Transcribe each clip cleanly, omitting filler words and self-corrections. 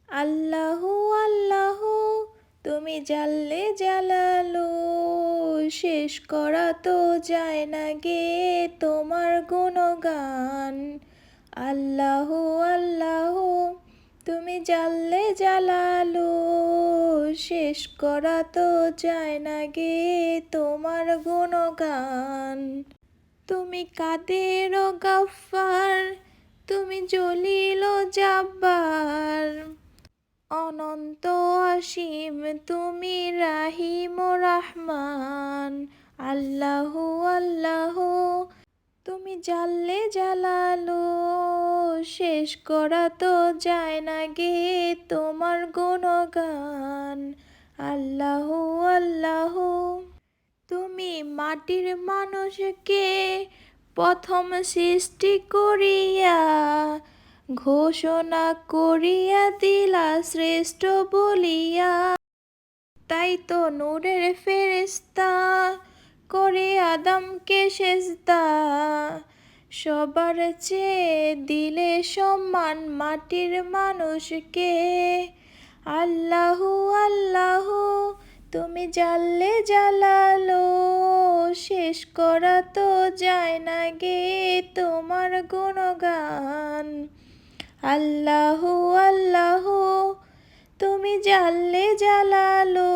আল্লাহু আল্লাহু তুমি জাল্লে জালালু, শেষ করা তো যায় না গে তোমার গুণগান। আল্লাহু আল্লাহু তুমি জাল্লে জালালু, শেষ করা তো যায় না গে তোমার গুণগান। তুমি কাদের ও গাফফার, তুমি জলিল ও জাব্বার, অনন্ত অসীম তুমি রাহিম ও রহমান। আল্লাহু আল্লাহু তুমি জাল্লে জালালু, শেষ করা তো যায় না গে তোমার গুণগান। আল্লাহু আল্লাহু তুমি মাটির মানুষকে প্রথম সৃষ্টি করিয়া ঘোষণা করিয়া দিলা শ্রেষ্ঠ বলিয়া। তাই তো নূরের ফেরেশতা করে আদমকে সেজদা, সবার চেয়ে দিলে সম্মান মাটির মানুষকে। আল্লাহু আল্লাহু তুমি জাল্লে জালালু, শেষ করা তো যায় না গে তোমার গুণগান। আল্লাহু আল্লাহু তুমি জাল্লে জালালু,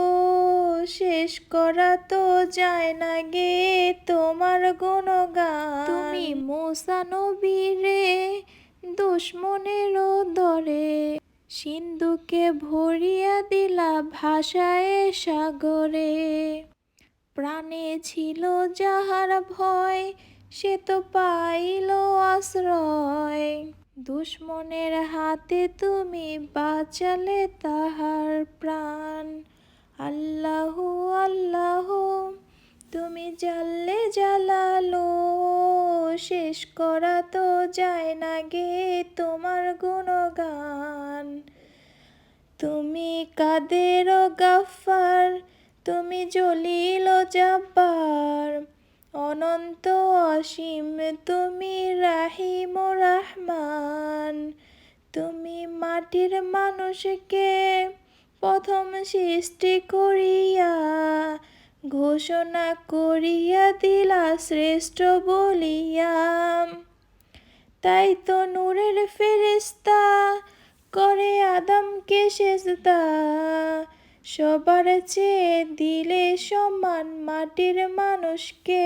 শেষ করা তো যায় না গে তোমার গুণগান। তুমি মূসা নবীরে দুশমনেরও দরে সিন্ধুকে ভরিয়া দিলা ভাষায় সাগরে। প্রাণে ছিল যাহার ভয় সে তো পাইল আশ্রয়, দুশমনের হাতে তুমি বাঁচালে তাহার প্রাণ। আল্লাহু আল্লাহু তুমি জাল্লে জালালু, শেষ করা তো যায় না গে তোমার গুণগান। তুমি কাদের ও গাফফার, তুমি জলিল ও জাব্বার, অনন্ত অসীম তুমি রাহিম ও রহমান। তুমি মাটির মানুষকে প্রথম সৃষ্টি করিয়া ঘোষণা করিয়া দিলা শ্রেষ্ঠ বলিয়া। তাই তো নূরের ফেরেশতা করে আদমকে সেজদা, সবার চেয়ে দিলে সম্মান মাটির মানুষকে।